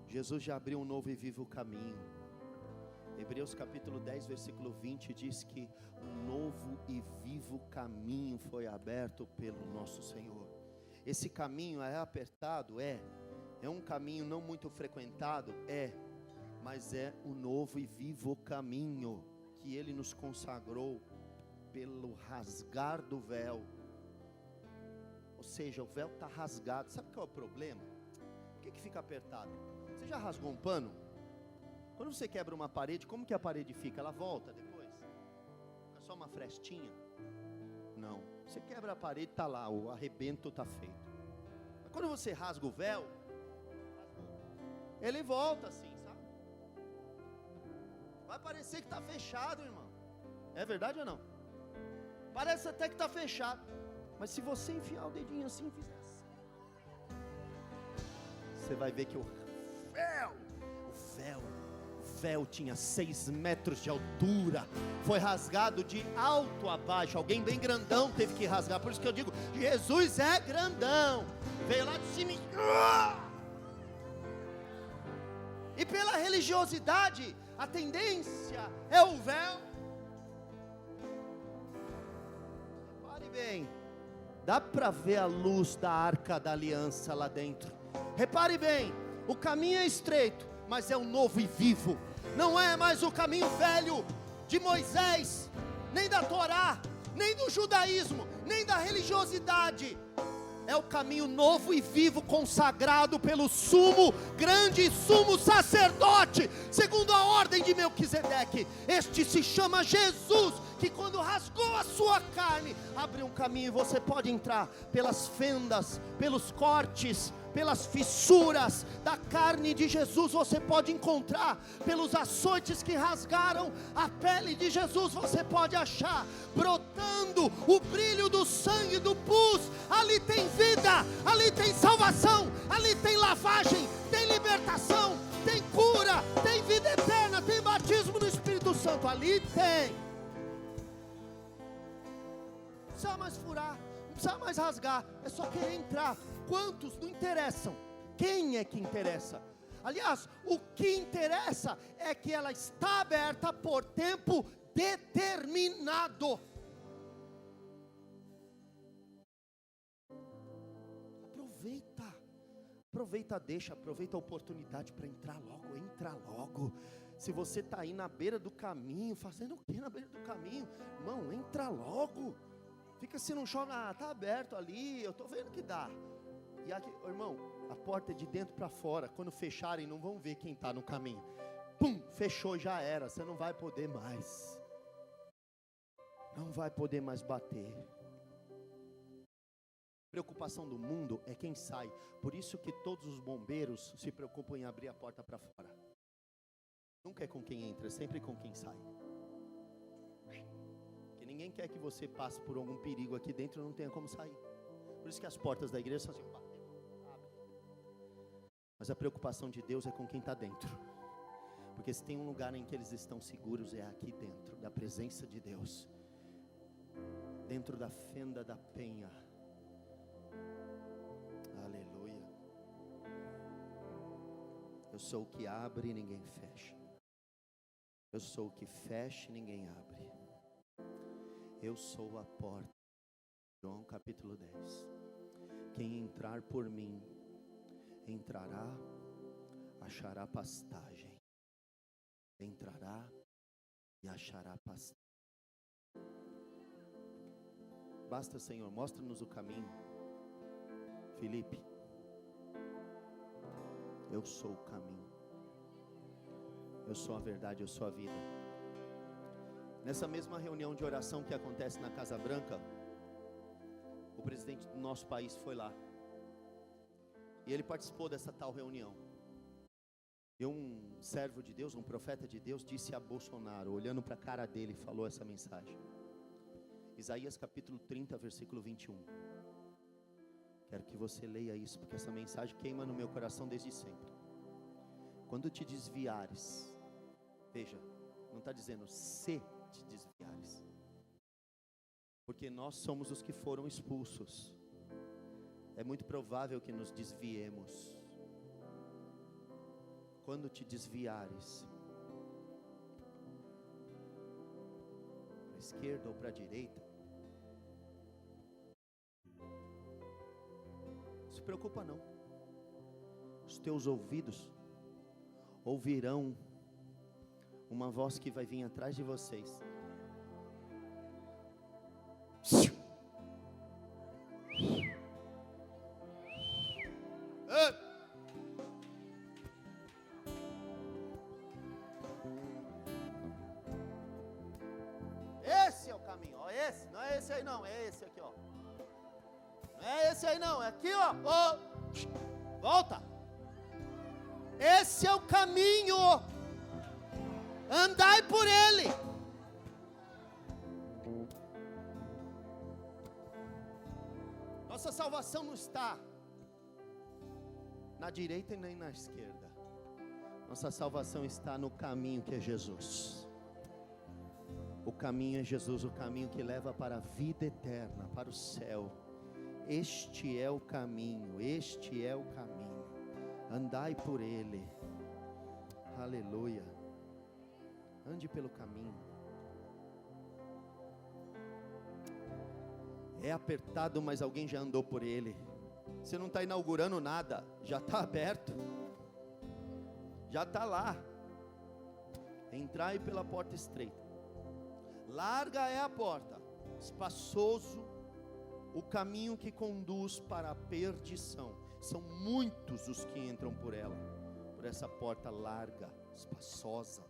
Speaker 1: Jesus já abriu um novo e vivo caminho. Hebreus capítulo 10, versículo 20 diz que um novo e vivo caminho foi aberto pelo nosso Senhor. Esse caminho é apertado? É um caminho não muito frequentado? Mas é um novo e vivo caminho que Ele nos consagrou pelo rasgar do véu. Ou seja, o véu está rasgado. Sabe qual é o problema? Por que fica apertado? Você já rasgou um pano? Quando você quebra uma parede, como que a parede fica? Ela volta depois? É só uma frestinha? Não. Você quebra a parede, está lá, o arrebento está feito. Mas quando você rasga o véu, ele volta assim, sabe? Vai parecer que está fechado, irmão. É verdade ou não? Parece até que está fechado. Mas se você enfiar o dedinho assim e fizer assim, você vai ver que o véu tinha 6 metros de altura. Foi rasgado de alto a baixo. Alguém bem grandão teve que rasgar. Por isso que eu digo, Jesus é grandão. Veio lá de cima e pela religiosidade, a tendência é o véu. Repare bem, dá para ver a luz da arca da aliança lá dentro. Repare bem, o caminho é estreito, mas é um novo e vivo. Não é mais o caminho velho de Moisés, nem da Torá, nem do judaísmo, nem da religiosidade. É o caminho novo e vivo, consagrado pelo grande e sumo sacerdote, segundo a ordem de Melquisedeque. Este se chama Jesus, que quando rasgou a sua carne, abriu um caminho, e você pode entrar pelas fendas, pelos cortes, pelas fissuras da carne de Jesus. Você pode encontrar, pelos açoites que rasgaram a pele de Jesus, você pode achar, brotando o brilho do sangue do pus. Ali tem vida, ali tem salvação, ali tem lavagem, tem libertação, tem cura, tem vida eterna, tem batismo no Espírito Santo, ali tem. Não precisa mais furar, não precisa mais rasgar, é só querer entrar. Quantos não interessam? Quem é que interessa? Aliás, o que interessa é que ela está aberta por tempo determinado. Aproveita a oportunidade para entrar logo. Entra logo. Se você está aí na beira do caminho, fazendo o que na beira do caminho? Irmão, entra logo. Fica assim, não chora, está aberto ali, eu estou vendo que dá. E aqui, irmão, a porta é de dentro para fora. Quando fecharem, não vão ver quem está no caminho. Pum, fechou, já era. Você não vai poder mais. Não vai poder mais bater. A preocupação do mundo é quem sai. Por isso que todos os bombeiros se preocupam em abrir a porta para fora. Nunca é com quem entra, é sempre com quem sai. Porque ninguém quer que você passe por algum perigo aqui dentro e não tenha como sair. Por isso que as portas da igreja são assim, abre. Mas a preocupação de Deus é com quem está dentro. Porque se tem um lugar em que eles estão seguros, é aqui dentro, da presença de Deus. Dentro da fenda da penha. Aleluia. Eu sou o que abre e ninguém fecha. Eu sou o que fecha e ninguém abre. Eu sou a porta. João capítulo 10. Quem entrar por mim, entrará, achará pastagem. entrará e achará pastor. Basta, Senhor, mostra-nos o caminho. Filipe, eu sou o caminho, eu sou a verdade, eu sou a vida. Nessa mesma reunião de oração que acontece na Casa Branca, o presidente do nosso país foi lá, e ele participou dessa tal reunião. E um servo de Deus, um profeta de Deus, disse a Bolsonaro, olhando para a cara dele, falou essa mensagem. Isaías capítulo 30, versículo 21. Quero que você leia isso, porque essa mensagem queima no meu coração desde sempre. Quando te desviares, veja, não está dizendo se te desviares, porque nós somos os que foram expulsos. É muito provável que nos desviemos. Quando te desviares, para a esquerda ou para a direita, não se preocupa não. Os teus ouvidos ouvirão uma voz que vai vir atrás de vocês. Esse é o caminho, ó, esse, não é esse aí não, é esse aqui, ó. Não é esse aí não, é aqui, ó. Volta. Esse é o caminho. Andai por ele. Nossa salvação não está na direita e nem na esquerda. Nossa salvação está no caminho que é Jesus. O caminho é Jesus, o caminho que leva para a vida eterna, para o céu. Este é o caminho, este é o caminho. Andai por ele. Aleluia. Ande pelo caminho. É apertado, mas alguém já andou por ele. Você não está inaugurando nada, já está aberto. Já está lá. Entrai pela porta estreita. Larga é a porta, espaçoso o caminho que conduz para a perdição. São muitos os que entram por ela, por essa porta larga, espaçosa,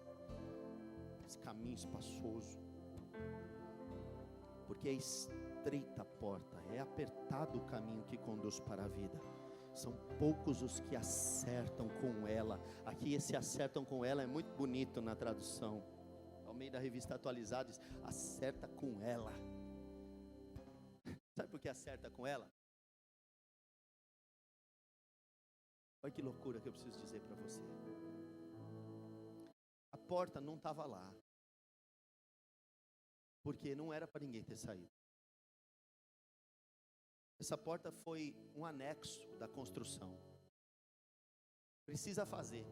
Speaker 1: esse caminho espaçoso, porque é estreita a porta, é apertado o caminho que conduz para a vida. São poucos os que acertam com ela. Aqui esse acertam com ela é muito bonito na tradução. Ao meio da Revista Atualizada diz, acerta com ela. Sabe por que acerta com ela? Olha que loucura que eu preciso dizer para você. A porta não estava lá, porque não era para ninguém ter saído. Essa porta foi um anexo da construção. Precisa fazer,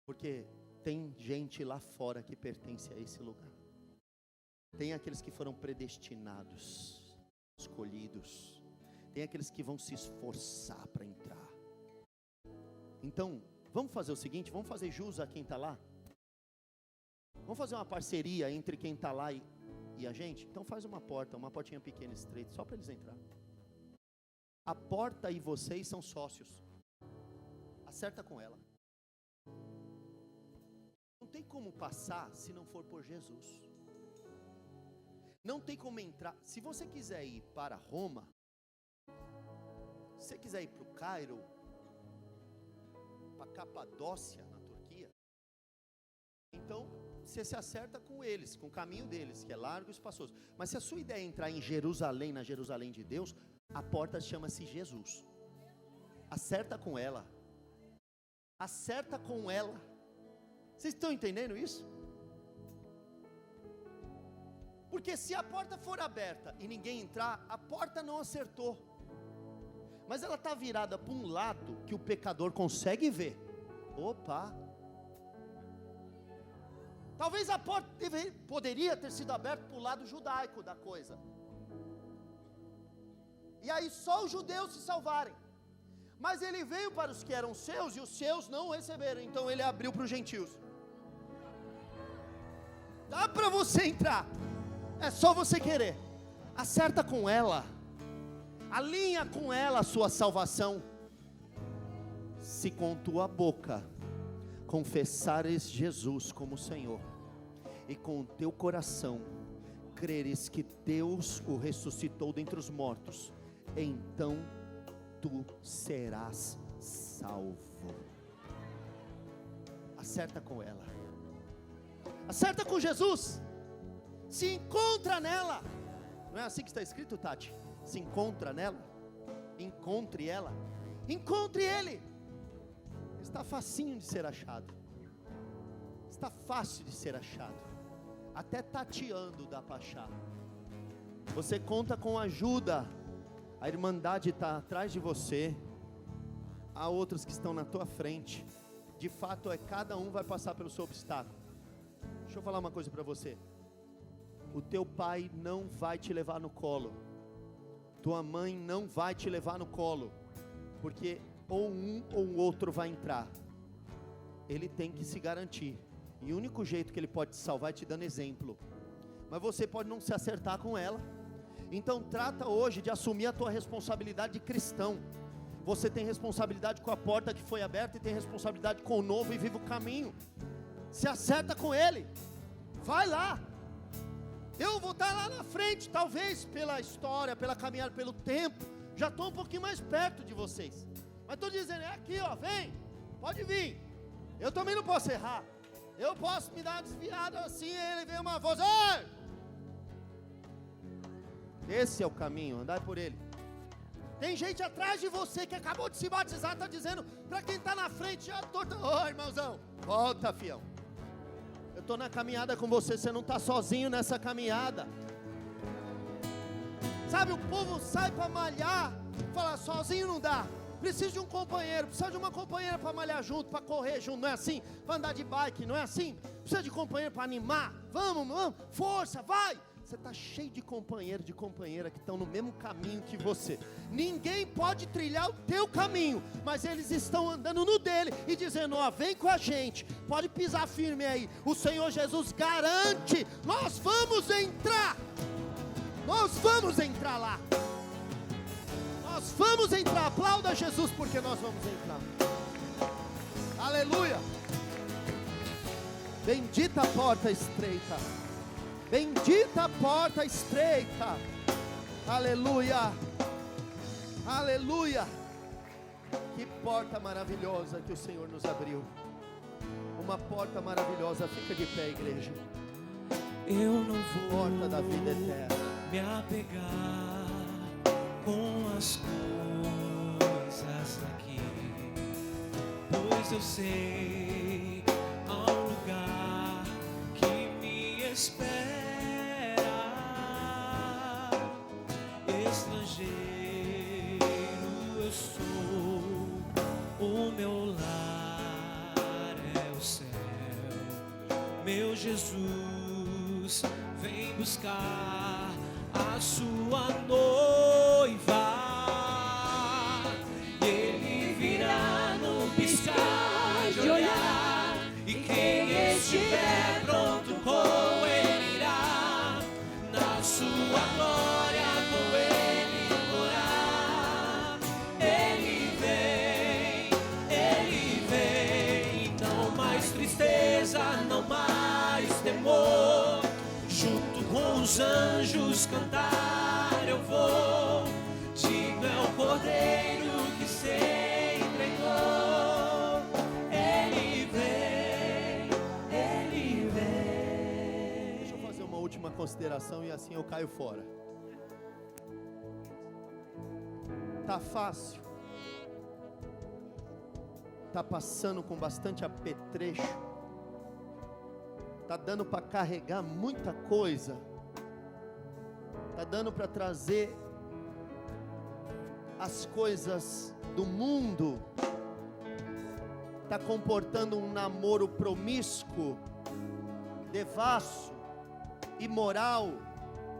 Speaker 1: porque tem gente lá fora que pertence a esse lugar. Tem aqueles que foram predestinados, escolhidos. Tem aqueles que vão se esforçar para entrar. Então, vamos fazer o seguinte, vamos fazer jus a quem está lá? Vamos fazer uma parceria entre quem está lá e a gente? Então faz uma portinha pequena, estreita, só para eles entrar. A porta e vocês são sócios. Acerta com ela. Não tem como passar se não for por Jesus. Não tem como entrar. Se você quiser ir para Roma, se você quiser ir para o Cairo, para Capadócia, na Turquia, então você se acerta com eles, com o caminho deles, que é largo e espaçoso. Mas se a sua ideia é entrar em Jerusalém, na Jerusalém de Deus, a porta chama-se Jesus. Acerta com ela. Acerta com ela. Vocês estão entendendo isso? Porque se a porta for aberta e ninguém entrar, a porta não acertou. Mas ela está virada para um lado que o pecador consegue ver. Opa! Talvez a porta poderia ter sido aberta para o lado judaico da coisa. E aí só os judeus se salvarem. Mas ele veio para os que eram seus e os seus não receberam. Então ele abriu para os gentios. Dá para você entrar. É só você querer. Acerta com ela. Alinha com ela a sua salvação. Se com tua boca confessares Jesus como Senhor, e com o teu coração creres que Deus o ressuscitou dentre os mortos, então tu serás salvo. Acerta com ela. Acerta com Jesus. Se encontra nela. Não é assim que está escrito, Tati? Se encontra nela. Encontre ela. Encontre ele. Está facinho de ser achado. Está fácil de ser achado. Até tateando dá para achar. Você conta com ajuda. A irmandade está atrás de você. Há outros que estão na tua frente. De fato, cada um vai passar pelo seu obstáculo. Deixa eu falar uma coisa para você. O teu pai não vai te levar no colo. Tua mãe não vai te levar no colo. Porque ou um ou o outro vai entrar. Ele tem que se garantir. E o único jeito que ele pode te salvar é te dando exemplo. Mas você pode não se acertar com ela. Então trata hoje de assumir a tua responsabilidade de cristão. Você tem responsabilidade com a porta que foi aberta e tem responsabilidade com o novo e vivo caminho. Se acerta com ele. Vai lá. Eu vou estar lá na frente, talvez pela história, pela caminhada, pelo tempo. Já estou um pouquinho mais perto de vocês. Mas estou dizendo, é aqui ó, vem. Pode vir. Eu também não posso errar. Eu posso me dar uma desviada assim, ele vem uma voz. Ei! Esse é o caminho, andar por ele. Tem gente atrás de você que acabou de se batizar, está dizendo para quem está na frente, já estou. Ô irmãozão, volta fião. Eu estou na caminhada com você, você não está sozinho nessa caminhada. Sabe, o povo sai para malhar, fala, sozinho não dá. Precisa de um companheiro, precisa de uma companheira para malhar junto, para correr junto, não é assim? Para andar de bike, não é assim? Precisa de companheiro para animar, vamos, força, vai! Você está cheio de companheiro, de companheira que estão no mesmo caminho que você. Ninguém pode trilhar o teu caminho, mas eles estão andando no dele e dizendo, ó, vem com a gente, pode pisar firme aí. O Senhor Jesus garante, nós vamos entrar lá. Nós vamos entrar, aplauda Jesus porque nós vamos entrar. Aleluia. Bendita a porta estreita. Bendita a porta estreita. Aleluia. Aleluia. Que porta maravilhosa que o Senhor nos abriu. Uma porta maravilhosa. Fica de pé, igreja.
Speaker 2: Eu não vou
Speaker 1: porta da vida eterna.
Speaker 2: Me apegar com as coisas daqui, pois eu sei há um lugar que me espera. Estrangeiro eu sou, o meu lar é o céu. Meu Jesus vem buscar a sua noiva. Ele virá num piscar de olhar, e quem estiver pronto com ele irá na sua glória com ele morar. Ele vem, não mais tristeza, não mais temor. Junto com os anjos cantar eu vou, digno é o Cordeiro que se entregou. Ele vem.
Speaker 1: Deixa eu fazer uma última consideração e assim eu caio fora. Tá fácil? Tá passando com bastante apetrecho? Tá dando para carregar muita coisa? Tá dando para trazer as coisas do mundo? Tá comportando um namoro promíscuo, devasso, imoral,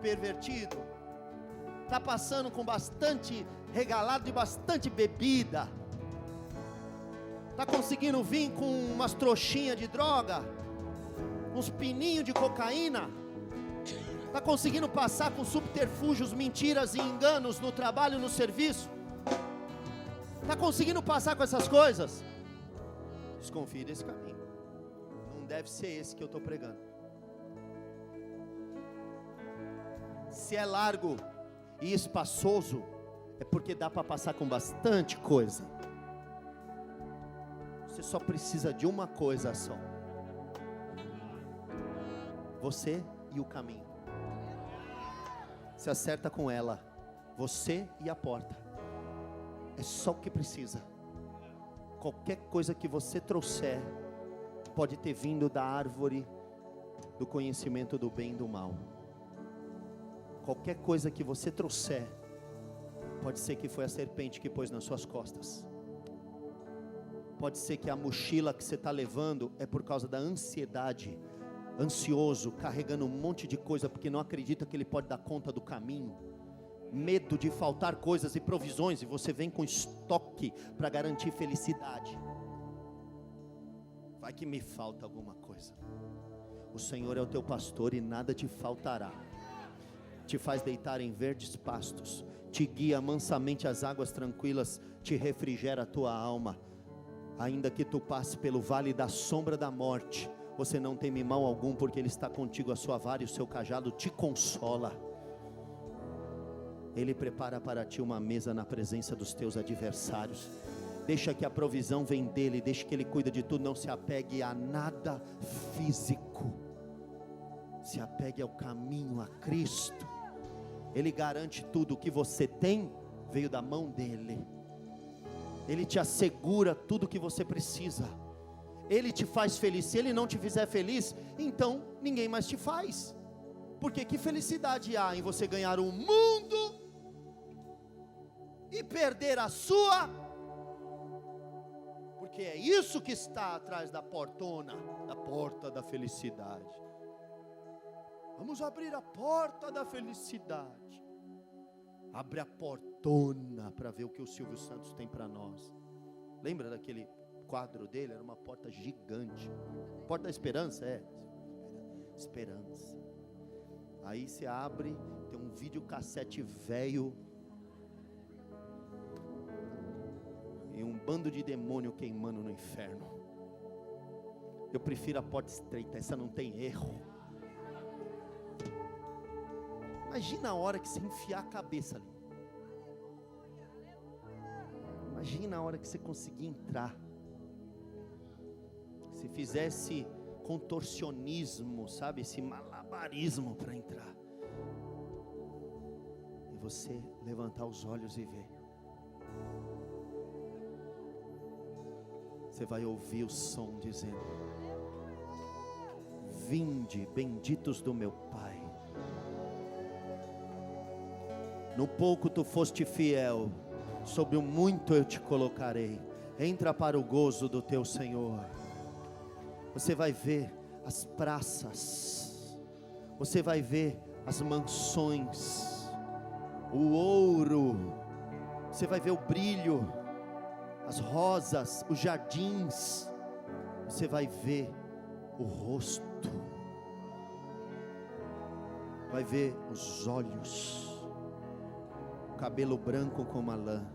Speaker 1: pervertido? Tá passando com bastante regalado de bastante bebida? Tá conseguindo vir com umas trouxinhas de droga? uns pininhos de cocaína? Está conseguindo passar com subterfúgios, mentiras e enganos no trabalho, no serviço? Está conseguindo passar com essas coisas? Desconfie desse caminho. Não deve ser esse que eu estou pregando. Se é largo e espaçoso, é porque dá para passar com bastante coisa. Você só precisa de uma coisa só: você e o caminho. Se acerta com ela, você e a porta. É só o que precisa. Qualquer coisa que você trouxer pode ter vindo da árvore do conhecimento do bem e do mal. Qualquer coisa que você trouxer pode ser que foi a serpente que pôs nas suas costas. Pode ser que a mochila que você está levando é por causa da ansiedade, ansioso, carregando um monte de coisa porque não acredita que ele pode dar conta do caminho, medo de faltar coisas e provisões, e você vem com estoque para garantir felicidade. Vai que me falta alguma coisa. O Senhor é o teu pastor e nada te faltará. Te faz deitar em verdes pastos, te guia mansamente às águas tranquilas, te refrigera a tua alma. Ainda que tu passe pelo vale da sombra da morte, você não teme mal algum, porque Ele está contigo, a sua vara e o seu cajado te consola. Ele prepara para ti uma mesa na presença dos teus adversários. Deixa que a provisão vem dEle, deixa que Ele cuida de tudo. Não se apegue a nada físico, se apegue ao caminho, a Cristo. Ele garante tudo. O que você tem veio da mão dEle. Ele te assegura tudo o que você precisa. Ele te faz feliz. Se Ele não te fizer feliz, então ninguém mais te faz. Porque que felicidade há em você ganhar o mundo e perder a sua? Porque é isso que está atrás da portona, da porta da felicidade. Vamos abrir a porta da felicidade. Abre a portona para ver o que o Silvio Santos tem para nós. Lembra daquele quadro dele? Era uma porta gigante. Porta da esperança, esperança. Aí você abre, tem um videocassete velho e um bando de demônio queimando no inferno. Eu prefiro a porta estreita, essa não tem erro. Imagina a hora que você enfiar a cabeça ali. Imagina a hora que você conseguir entrar. Se fizesse contorcionismo, sabe, esse malabarismo para entrar. E você levantar os olhos e ver. Você vai ouvir o som dizendo: vinde, benditos do meu Pai. No pouco tu foste fiel, sobre o muito eu te colocarei. Entra para o gozo do teu Senhor. Você vai ver as praças, você vai ver as mansões, o ouro, você vai ver o brilho, as rosas, os jardins. Você vai ver o rosto, vai ver os olhos, o cabelo branco como a lã,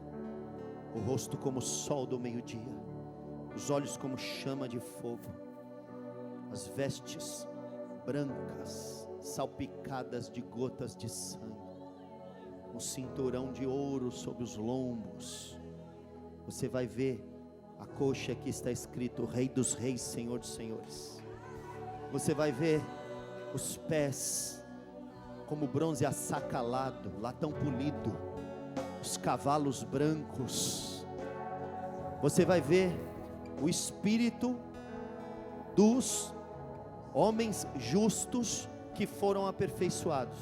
Speaker 1: o rosto como o sol do meio-dia, os olhos como chama de fogo, as vestes brancas, salpicadas de gotas de sangue, um cinturão de ouro sobre os lombos. Você vai ver a coxa que está escrito Rei dos Reis, Senhor dos Senhores. Você vai ver os pés como bronze assacalado, latão polido, os cavalos brancos. Você vai ver o espírito dos homens justos que foram aperfeiçoados.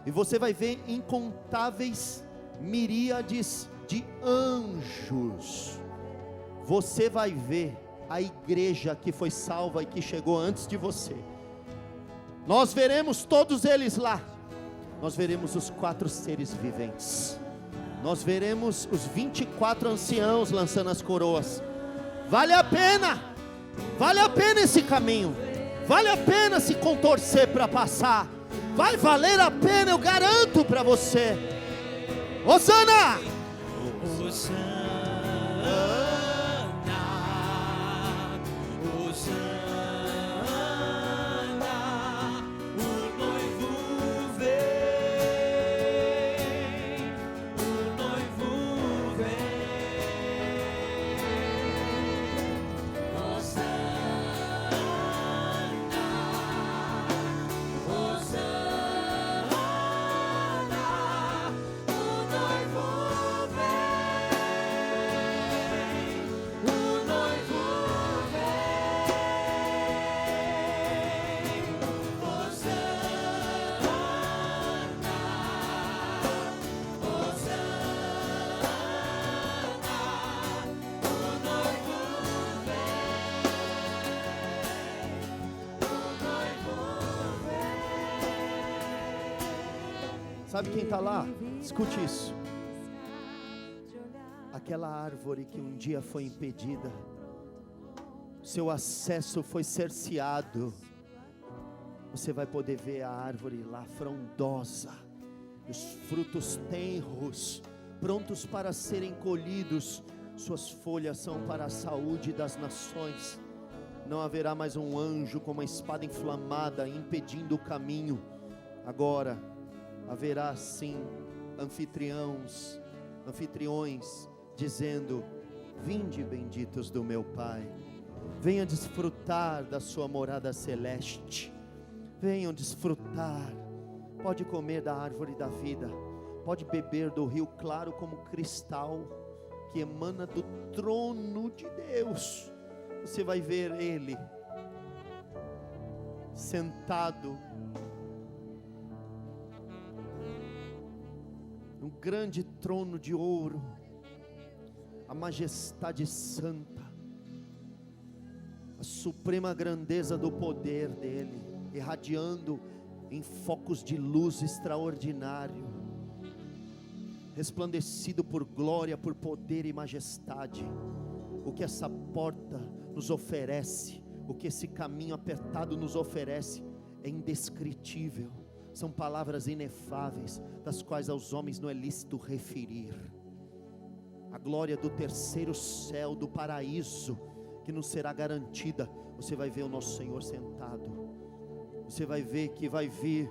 Speaker 1: E você vai ver incontáveis miríades de anjos. Você vai ver a igreja que foi salva e que chegou antes de você. Nós veremos todos eles lá. Nós veremos os 4 seres viventes. Nós veremos os 24 anciãos lançando as coroas. Vale a pena esse caminho. Vale a pena se contorcer para passar. Vai valer a pena, eu garanto para você. Hosana!
Speaker 2: Hosana, Hosana, o noivo vem, o noivo vem. Hosana, Hosana, o noivo vem, o noivo vem. Hosana,
Speaker 1: Sabe quem está lá? Escute isso. Aquela árvore que um dia foi impedida, seu acesso foi cerceado. Você vai poder ver a árvore lá frondosa, os frutos tenros, prontos para serem colhidos. Suas folhas são para a saúde das nações. Não haverá mais um anjo com uma espada inflamada impedindo o caminho. Agora haverá sim anfitriões dizendo: vinde, benditos do meu Pai, venha desfrutar da sua morada celeste. Venham desfrutar. Pode comer da árvore da vida, pode beber do rio claro como cristal, que emana do trono de Deus. Você vai ver Ele sentado num grande trono de ouro, a majestade santa, a suprema grandeza do poder dele, irradiando em focos de luz extraordinário, resplandecido por glória, por poder e majestade. O que essa porta nos oferece, o que esse caminho apertado nos oferece, é indescritível. São palavras inefáveis, das quais aos homens não é lícito referir. A glória do terceiro céu, do paraíso, que nos será garantida. Você vai ver o nosso Senhor sentado. Você vai ver que vai vir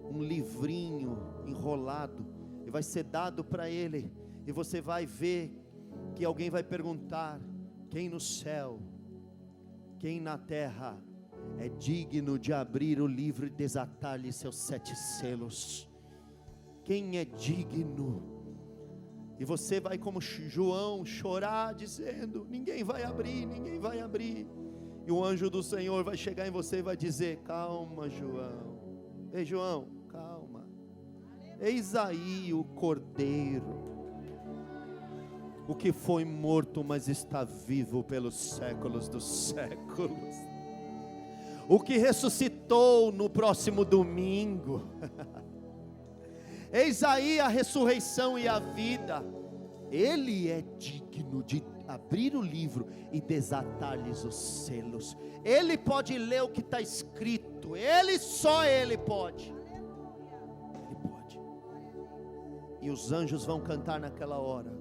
Speaker 1: um livrinho enrolado, e vai ser dado para Ele. E você vai ver que alguém vai perguntar: quem no céu, quem na terra é digno de abrir o livro e desatar-lhe seus 7 selos? Quem é digno? E você vai como João chorar dizendo: ninguém vai abrir, ninguém vai abrir. E o anjo do Senhor vai chegar em você e vai dizer: calma, João. Ei, João, calma. Eis aí o Cordeiro, o que foi morto, mas está vivo pelos séculos dos séculos, o que ressuscitou no próximo domingo. Eis aí a ressurreição e a vida. Ele é digno de abrir o livro e desatar-lhes os selos. Ele pode ler o que está escrito. Só Ele pode. Ele pode. E os anjos vão cantar naquela hora: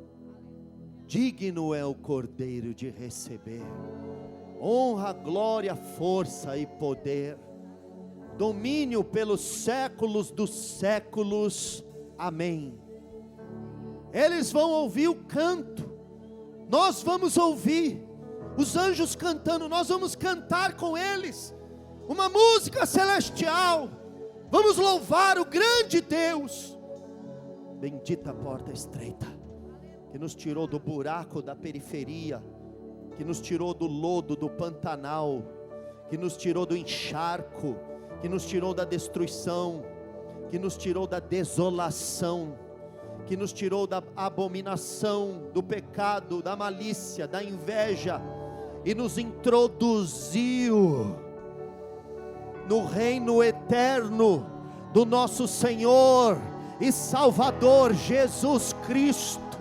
Speaker 1: digno é o Cordeiro de receber honra, glória, força e poder, domínio pelos séculos dos séculos. Amém. Eles vão ouvir o canto, nós vamos ouvir os anjos cantando, nós vamos cantar com eles uma música celestial, vamos louvar o grande Deus. Bendita a porta estreita, que nos tirou do buraco da periferia, que nos tirou do lodo do Pantanal, que nos tirou do encharco, que nos tirou da destruição, que nos tirou da desolação, que nos tirou da abominação, do pecado, da malícia, da inveja, e nos introduziu no reino eterno do nosso Senhor e Salvador Jesus Cristo.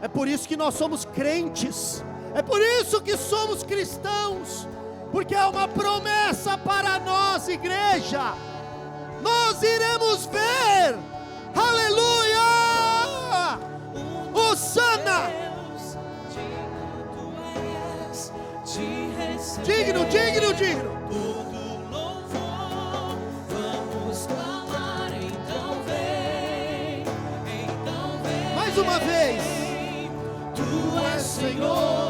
Speaker 1: É por isso que nós somos crentes, é por isso que somos cristãos, porque é uma promessa para nós, igreja. Nós iremos ver, aleluia, Hosana, digno, digno, digno.
Speaker 2: Todo louvor, vamos clamar, então vem,
Speaker 1: Mais uma vez,
Speaker 2: Tu és Senhor.